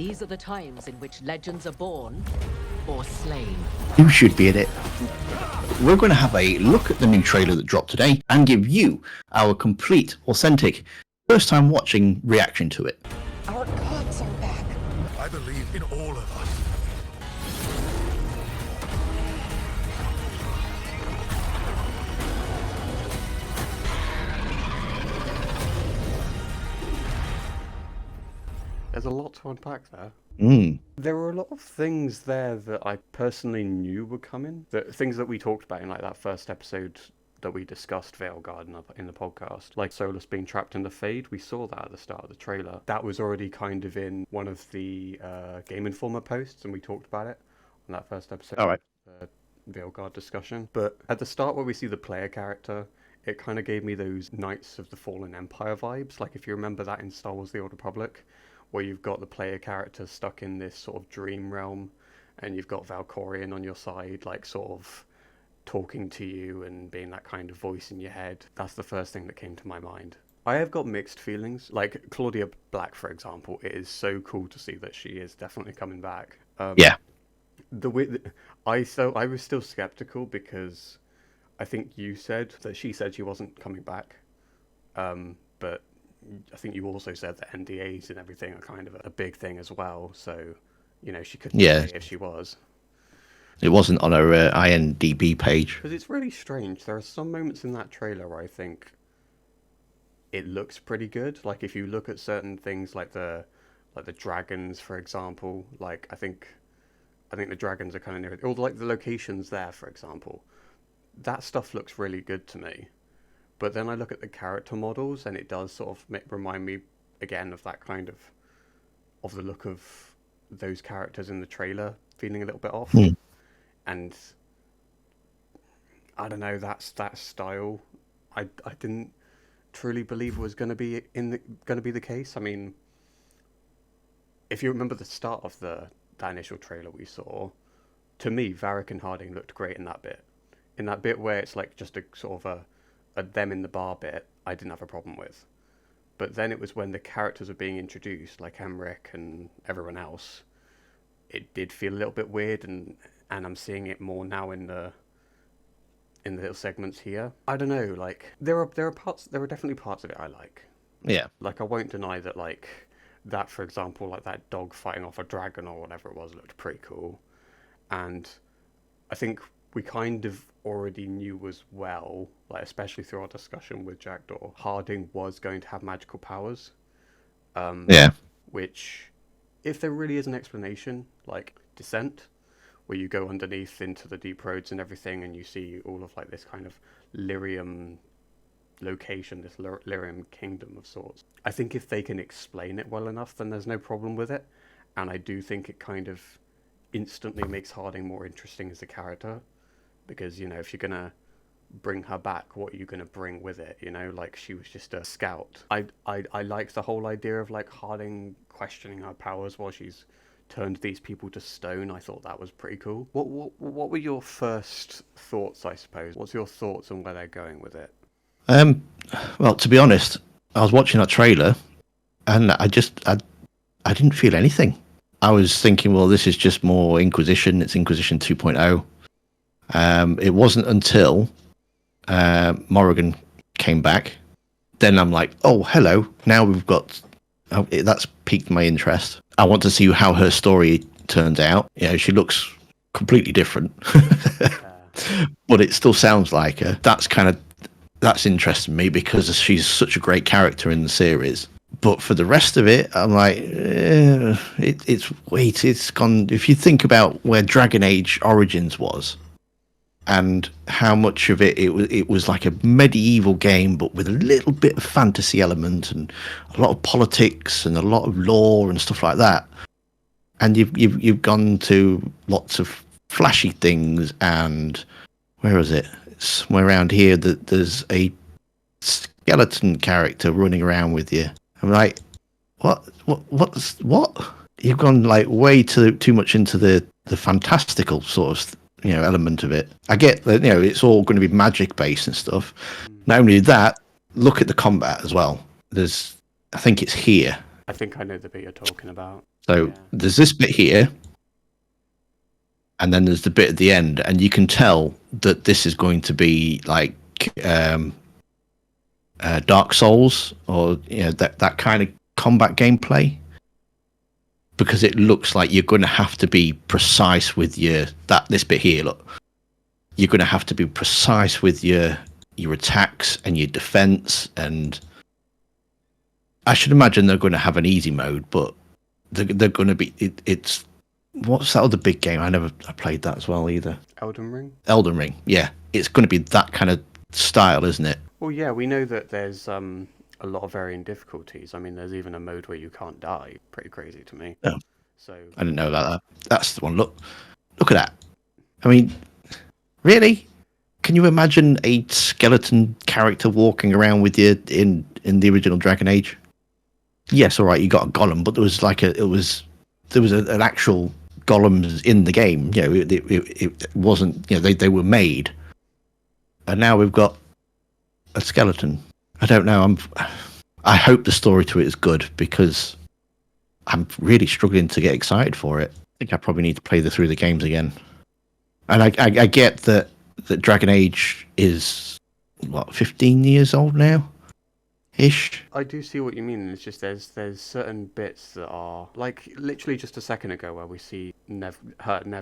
These are the times in which legends are born or slain. You should be in it. We're going to have a look at the new trailer that dropped today and give you our complete, authentic, first-time watching reaction to it. Our gods are back. I believe in all of us. There's a lot to unpack there. Mm. There were a lot of things there that I personally knew were coming. Things that we talked about in like that first episode that we discussed veilguard in the podcast, like Solus being trapped in the Fade. We saw that at the start of the trailer. That was already kind of in one of the Game Informer posts, and we talked about it on that first episode. All right. Veilguard discussion. But at the start where we see the player character, it kind of gave me those Knights of the Fallen Empire vibes. Like if you remember that in Star Wars The Old Republic, where you've got the player character stuck in this sort of dream realm, and you've got Valkorion on your side, like sort of talking to you and being that kind of voice in your head. That's the first thing that came to my mind. I have got mixed feelings. Like Claudia Black, for example, it is so cool to see that she is definitely coming back. Yeah. I was still skeptical because I think you said that she said she wasn't coming back, but I think you also said that NDAs and everything are kind of a big thing as well. So, you know, she couldn't say if she was. It wasn't on her IMDb page. Because it's really strange. There are some moments in that trailer where I think it looks pretty good. Like if you look at certain things, like the dragons, for example. Like I think the dragons are kind of near it. Or like the locations there, for example. That stuff looks really good to me. But then I look at the character models, and it does sort of remind me again of that kind of the look of those characters in the trailer, feeling a little bit off. Mm. And I don't know, that style, I didn't truly believe was going to be the case. I mean, if you remember the start of that initial trailer we saw, to me, Varric and Harding looked great in that bit. In that bit where it's like just a sort of a them in the bar bit, I didn't have a problem with. But then it was when the characters are being introduced, like Emmerich and everyone else, it did feel a little bit weird, and I'm seeing it more now in the little segments here. I don't know, like there are definitely parts of it I like. Yeah. Like I won't deny that, like that, for example, like that dog fighting off a dragon or whatever it was looked pretty cool. And I think we kind of already knew as well, like especially through our discussion with Jackdaw, Harding was going to have magical powers. Which, if there really is an explanation, like Descent, where you go underneath into the deep roads and everything, and you see all of like this kind of Lyrium location, this Lyrium kingdom of sorts. I think if they can explain it well enough, then there's no problem with it. And I do think it kind of instantly makes Harding more interesting as a character. Because, you know, if you're going to bring her back, what are you going to bring with it? You know, like she was just a scout. I like the whole idea of like Harding questioning her powers while she's turned these people to stone. I thought that was pretty cool. What were your first thoughts, I suppose? What's your thoughts on where they're going with it? Well, to be honest, I was watching that trailer and I didn't feel anything. I was thinking, well, this is just more Inquisition. It's Inquisition 2.0. It wasn't until Morrigan came back, then I'm like, oh, hello. Now we've got... that's piqued my interest. I want to see how her story turns out. You know, she looks completely different, but it still sounds like her. That's interesting me because she's such a great character in the series. But for the rest of it, I'm like, it's gone. If you think about where Dragon Age Origins was, and how much of it was like a medieval game, but with a little bit of fantasy element and a lot of politics and a lot of lore and stuff like that. And you've gone to lots of flashy things, and where is it? Somewhere around here that there's a skeleton character running around with you. I'm like, what? You've gone like way too much into the fantastical sort of element of it. I get that, it's all going to be magic based and stuff. Not only that, look at the combat as well. I think it's here. I think I know the bit you're talking about. So Yeah. there's this bit here, and then there's the bit at the end, and you can tell that this is going to be like Dark Souls, or that kind of combat gameplay, because it looks like you're going to have to be precise with this bit here. Look, you're going to have to be precise with your attacks and your defense, and I should imagine they're going to have an easy mode, but they're going to be. It's what's that other big game? I played that as well either. Elden Ring? Elden Ring, yeah. It's going to be that kind of style, isn't it? Well, yeah, we know that there's a lot of varying difficulties. I mean, there's even a mode where you can't die. Pretty crazy to me. Oh, So I didn't know about that. That's the one. Look at that. I mean, really? Can you imagine a skeleton character walking around with you in the original Dragon Age? Yes, all right, you got a golem, but there was an actual golems in the game. It wasn't. They were made, and now we've got a skeleton. I don't know. I hope the story to it is good, because I'm really struggling to get excited for it. I think I probably need to play through the games again. And I get that Dragon Age is 15 years old now, ish. I do see what you mean. It's just there's certain bits that are like literally just a second ago where we see Nev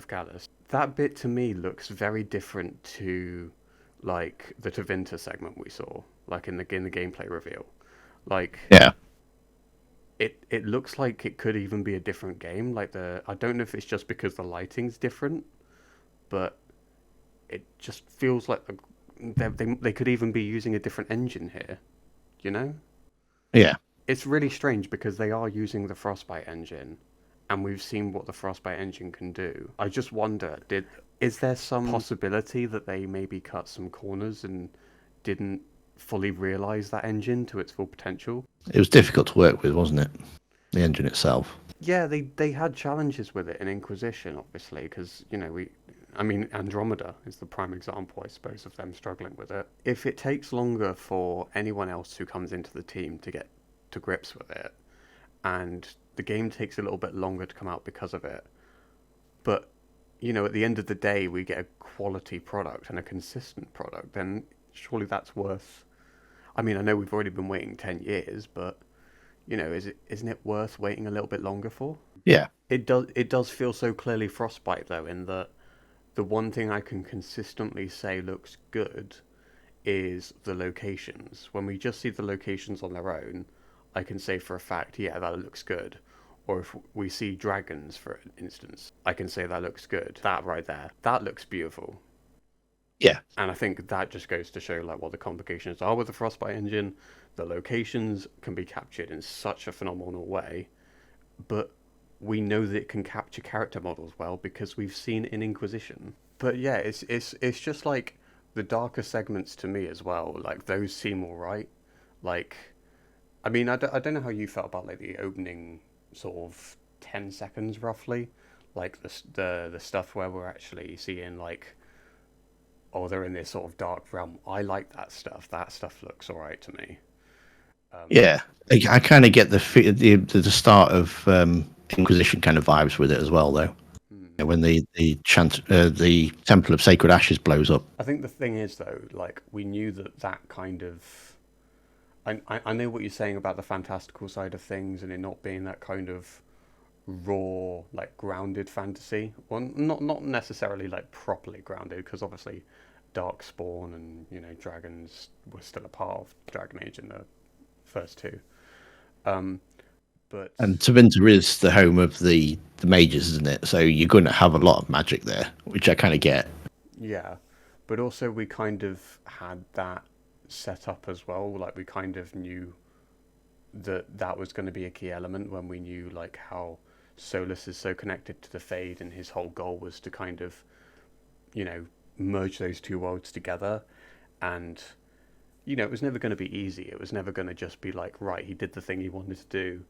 Gallus. That bit to me looks very different to like the Tevinter segment we saw, like in the gameplay reveal. Like Yeah. It looks like it could even be a different game. Like I don't know if it's just because the lighting's different, but it just feels like they could even be using a different engine here. You know? Yeah. It's really strange because they are using the Frostbite engine, and we've seen what the Frostbite engine can do. I just wonder, is there some possibility that they maybe cut some corners and didn't fully realise that engine to its full potential? It was difficult to work with, wasn't it? The engine itself. Yeah, they had challenges with it in Inquisition, obviously, because, Andromeda is the prime example, I suppose, of them struggling with it. If it takes longer for anyone else who comes into the team to get to grips with it, and the game takes a little bit longer to come out because of it, but, at the end of the day, we get a quality product and a consistent product, then surely that's worth... I mean, I know we've already been waiting 10 years, but... isn't it worth waiting a little bit longer for? Yeah. It does feel so clearly Frostbite, though, in that the one thing I can consistently say looks good is the locations. When we just see the locations on their own, I can say for a fact, yeah, that looks good. Or if we see dragons, for instance, I can say that looks good. That right there, that looks beautiful. Yeah. And I think that just goes to show like what the complications are with the Frostbite engine. The locations can be captured in such a phenomenal way, but we know that it can capture character models well because we've seen it in Inquisition. But yeah, it's just like the darker segments to me as well. Like those seem all right. Like, I mean, I don't know how you felt about like the opening sort of 10 seconds roughly, like the stuff where we're actually seeing like, oh, they're in this sort of dark realm. I like that stuff. That stuff looks all right to me. Yeah, I kind of get the start of Inquisition kind of vibes with it as well, though. When the Temple of Sacred Ashes blows up. I think the thing is, though, like we knew that kind of. I know what you're saying about the fantastical side of things and it not being that kind of raw, like grounded fantasy. Well, not necessarily like properly grounded, because obviously, Darkspawn and dragons were still a part of Dragon Age in the first two. But Tevinter is the home of the mages, isn't it? So you're going to have a lot of magic there, which I kind of get. Yeah, but also we kind of had that set up as well. Like we kind of knew that was going to be a key element when we knew like how Solus is so connected to the Fade, and his whole goal was to kind of, merge those two worlds together. And it was never going to be easy. It was never going to just be like, right, he did the thing he wanted to do.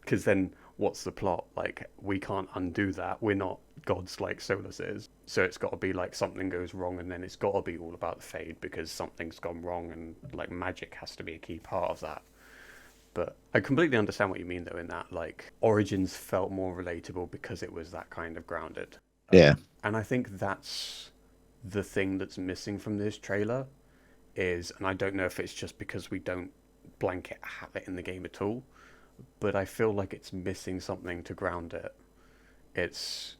Because then what's the plot? Like, we can't undo that. We're not gods like Solus is. So it's got to be like something goes wrong, and then it's got to be all about the Fade because something's gone wrong, and like magic has to be a key part of that. But I completely understand what you mean, though, in that, like, Origins felt more relatable because it was that kind of grounded. Yeah. And I think that's the thing that's missing from this trailer is, and I don't know if it's just because we don't blanket have it in the game at all, but I feel like it's missing something to ground it. It's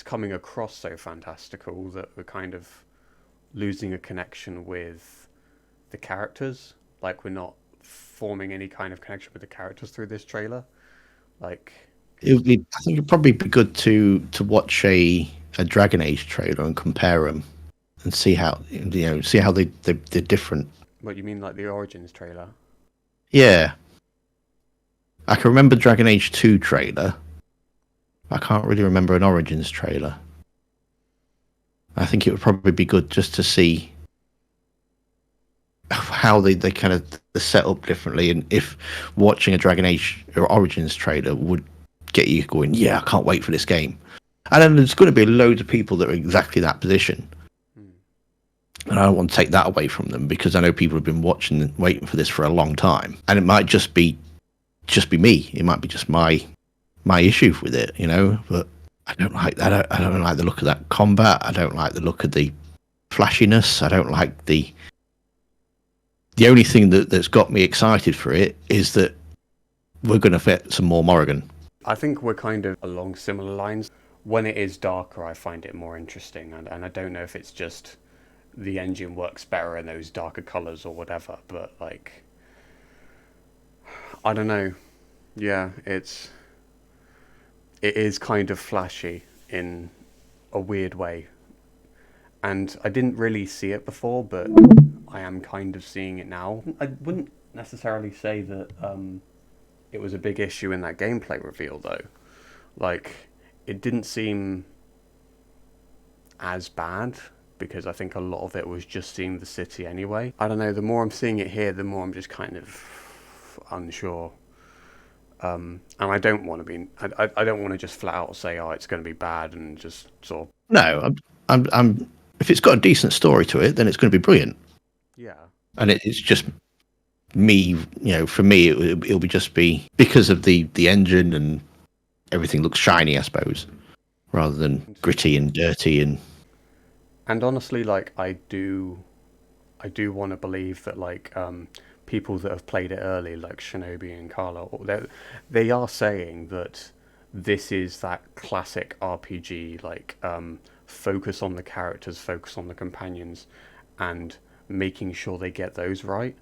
coming across so fantastical that we're kind of losing a connection with the characters. Like, we're not forming any kind of connection with the characters through this trailer. Like, I think it'd probably be good to watch a Dragon Age trailer and compare them and see how they're different. what you mean, like the Origins trailer? Yeah, I can remember Dragon Age 2 trailer. I can't really remember an Origins trailer. I think it would probably be good just to see how they kind of set up differently, and if watching a Dragon Age or Origins trailer would get you going, yeah, I can't wait for this game. And then there's going to be loads of people that are exactly that position. And I don't want to take that away from them because I know people have been watching and waiting for this for a long time. And it might just be me. It might be just my issue with it, you know. But I don't like that. I don't like the look of that combat. I don't like the look of the flashiness. I don't like the only thing that's got me excited for it is that we're going to fit some more Morrigan. I think we're kind of along similar lines. When it is darker, I find it more interesting, and I don't know if it's just the engine works better in those darker colours or whatever, but, like, I don't know. Yeah, it is kind of flashy in a weird way. And I didn't really see it before, but I am kind of seeing it now. I wouldn't necessarily say that it was a big issue in that gameplay reveal, though. Like, it didn't seem as bad, because I think a lot of it was just seeing the city anyway. I don't know, the more I'm seeing it here, the more I'm just kind of unsure. And I don't want to be... I don't want to just flat out say, oh, it's going to be bad, and just sort of... No, I'm if it's got a decent story to it, then it's going to be brilliant. Yeah. And it's just me, you know, for me, it'll be just be because of the engine and everything looks shiny, I suppose, rather than gritty and dirty. And honestly, like, I do want to believe that, like, people that have played it early, like Shinobi and Carlo, they are saying that this is that classic RPG, like, focus on the characters, focus on the companions, and making sure they get those right.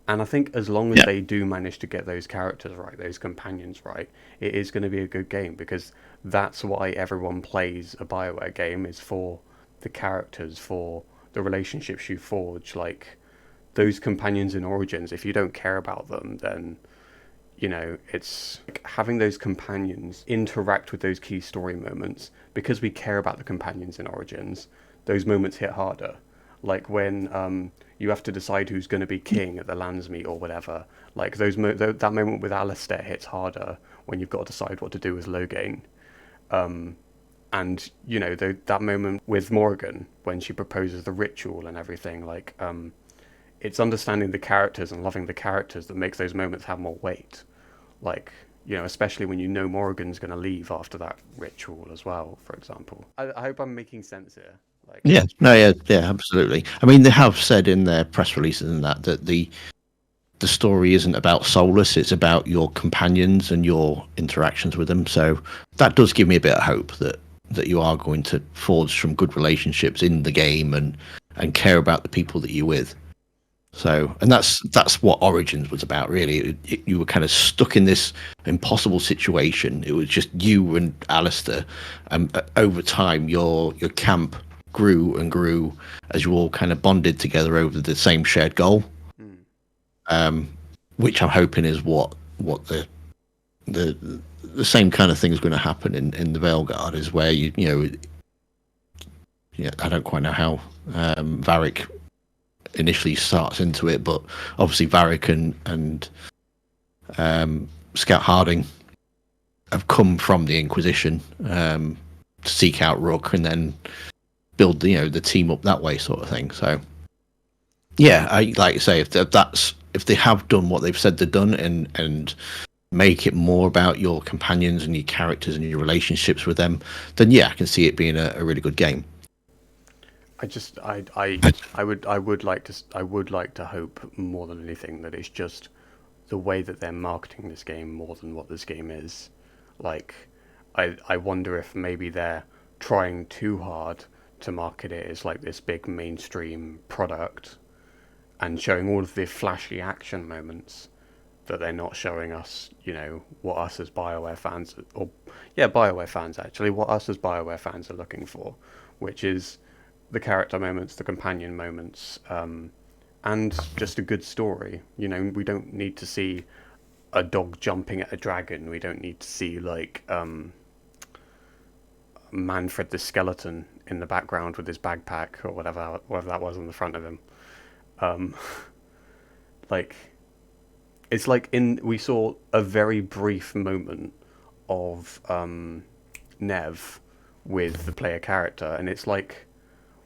And I think as long as they do manage to get those characters right, those companions right, it is going to be a good game, because that's why everyone plays a Bioware game, is for the characters, for the relationships you forge. Like, those companions in Origins, if you don't care about them, then, you know, it's like having those companions interact with those key story moments. Because we care about the companions in Origins, those moments hit harder. Like when you have to decide who's going to be king at the lands meet or whatever. Like that moment with Alistair hits harder when you've got to decide what to do with Loghain. And, you know, that moment with Morrigan when she proposes the ritual and everything, like, it's understanding the characters and loving the characters that makes those moments have more weight. Like, you know, especially when you know Morrigan's going to leave after that ritual as well, for example. I hope I'm making sense here. Like, Yeah, absolutely. I mean, they have said in their press releases and that the story isn't about Solus, it's about your companions and your interactions with them. So that does give me a bit of hope that you are going to forge some good relationships in the game and care about the people that you're with. So, and that's what Origins was about, really. You were kind of stuck in this impossible situation. It was just you and Alistair, and over time, your camp grew and grew as you all kind of bonded together over the same shared goal. Which I'm hoping is what the same kind of thing is going to happen in the Veilguard, is where you know, I don't quite know how Varric initially starts into it, but obviously Varric and Scout Harding have come from the Inquisition to seek out Rook and then build the team up that way, sort of thing. So yeah, I like you say, if that's if they have done what they've said they've done, and make it more about your companions and your characters and your relationships with them, then yeah, I can see it being a really good game. I would like to hope more than anything that it's just the way that they're marketing this game more than what this game is. Like, I wonder if maybe they're trying too hard to market it as like this big mainstream product and showing all of the flashy action moments that they're not showing us, what us as Bioware fans, Bioware fans actually, what us as Bioware fans are looking for, which is the character moments, the companion moments, and just a good story. We don't need to see a dog jumping at a dragon. We don't need to see like Manfred the skeleton in the background with his backpack or whatever that was on the front of him. Like, it's like we saw a very brief moment of Nev with the player character, and it's like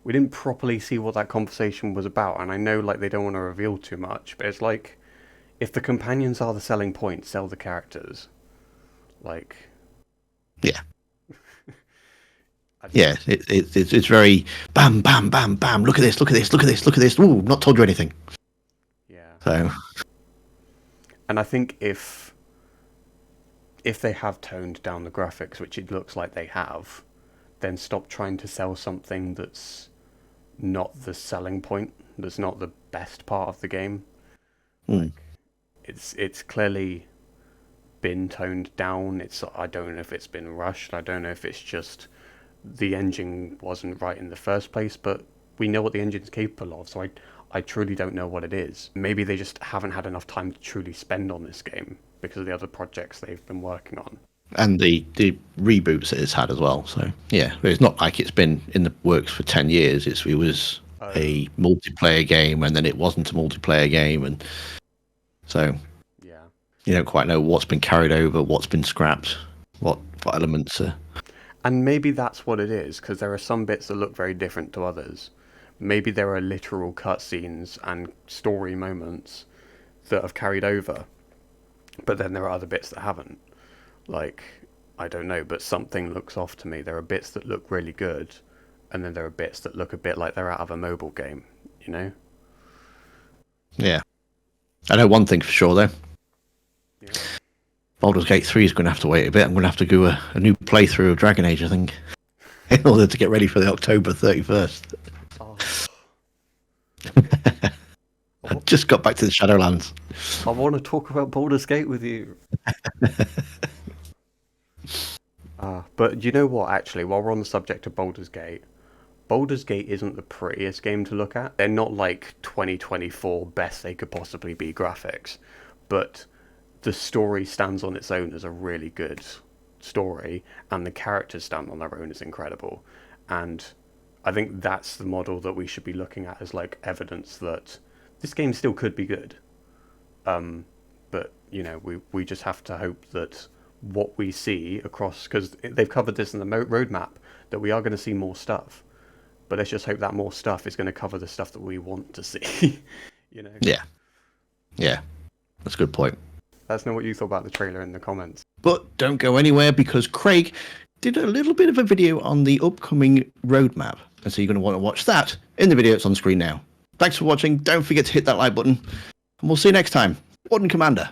we didn't properly see what that conversation was about. And I know like they don't want to reveal too much, but it's like, if the companions are the selling point, sell the characters. Like, yeah. Yeah, it's very bam, bam, bam, bam. Look at this, look at this, look at this, look at this. Ooh, not told you anything. Yeah. So, and I think if they have toned down the graphics, which it looks like they have, then stop trying to sell something that's not the selling point, that's not the best part of the game. Like, it's clearly been toned down. I don't know if it's been rushed. I don't know if it's just the engine wasn't right in the first place, but we know what the engine's capable of, so I truly don't know what it is. Maybe they just haven't had enough time to truly spend on this game because of the other projects they've been working on. And the reboots that it's had as well. So, yeah, it's not like it's been in the works for 10 years. It was a multiplayer game, and then it wasn't a multiplayer game, and so yeah, you don't quite know what's been carried over, what's been scrapped, what elements are... And maybe that's what it is, because there are some bits that look very different to others. Maybe there are literal cutscenes and story moments that have carried over, but then there are other bits that haven't. Like, I don't know, but something looks off to me. There are bits that look really good, and then there are bits that look a bit like they're out of a mobile game, Yeah. I know one thing for sure, though. Yeah. Baldur's Gate 3 is going to have to wait a bit. I'm going to have to do a new playthrough of Dragon Age, I think, in order to get ready for the October 31st. Oh. I just got back to the Shadowlands. I want to talk about Baldur's Gate with you. But you know what, actually, while we're on the subject of Baldur's Gate isn't the prettiest game to look at. They're not like 2024 best they could possibly be graphics, but the story stands on its own as a really good story, and the characters stand on their own as incredible. And I think that's the model that we should be looking at as like evidence that this game still could be good. But we just have to hope that what we see across, because they've covered this in the roadmap, that we are going to see more stuff. But let's just hope that more stuff is going to cover the stuff that we want to see. Yeah, that's a good point. Let us know what you thought about the trailer in the comments. But don't go anywhere, because Craig did a little bit of a video on the upcoming roadmap. And so you're going to want to watch that in the video that's on screen now. Thanks for watching. Don't forget to hit that like button. And we'll see you next time. Warden Commander.